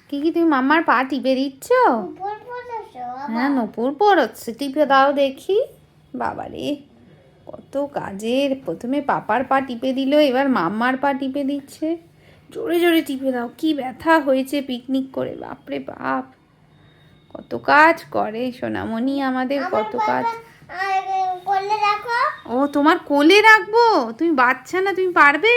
কি তুমি মাম্মার পা টিপে দিচ্ছ? হ্যাঁ, নপুর পড়ছে, টিপে দাও দেখি। বাবারে, কত কাজের! প্রথমে পাপার পা টিপে দিল, এবার মাম্মার পা টিপে দিচ্ছে। জোরে জোরে টিপে দাও, কি ব্যথা হয়েছে পিকনিক করে, বাপরে বাপ! কত কাজ করে সোনামণি আমাদের, কত কাজ। ও, তোমার কোলে রাখবো? তুমি বাচ্চা না, তুমি পারবে?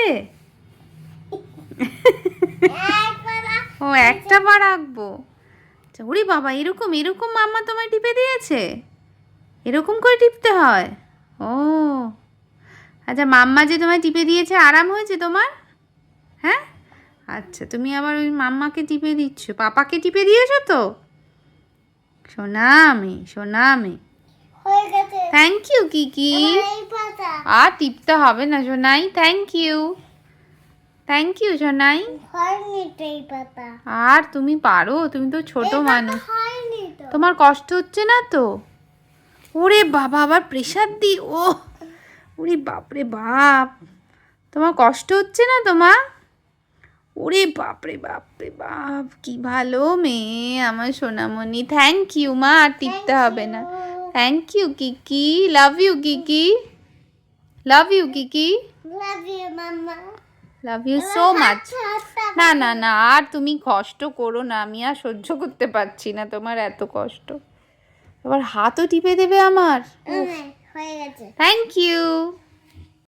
ও, একটা পা রাখবো। ওরে বাবা, এরকম এরকম মাম্মা তোমায় টিপে দিয়েছে? এরকম করে টিপতে হয়? ও আচ্ছা, মাম্মা যে তোমায় টিপে দিয়েছে আরাম হয়েছে তোমার? হ্যাঁ, আচ্ছা, তুমি আবার ওই মাম্মাকে টিপে দিচ্ছ, পাপাকে টিপে দিয়েছো তো? সোনামে সোনামে, থ্যাংক ইউ কিকি। আর টিপতে হবে না Sonai, thank you, thank you Sonai. আর তুমি পারো, তুমি তো ছোট মানুষ, তোমার কষ্ট হচ্ছে না তো? ওরে বাবা, আবার প্রেশার দি, ও ওরে বাপরে বাপ, তোমার কষ্ট হচ্ছে না তোমার? ওরে বাপরে বাপরে বাপ, কি ভালো মেয়ে আমার সোনামণি। থ্যাংক ইউ মা, আর টিপতে হবে না। Thank you Kiki, love you Kiki, love you Kiki, love you so much. না না না, আর তুমি কষ্ট করো না, আমি আর সহ্য করতে পারছি না তোমার এত কষ্ট। এবার হাতও টিপে দেবে আমার। Thank you.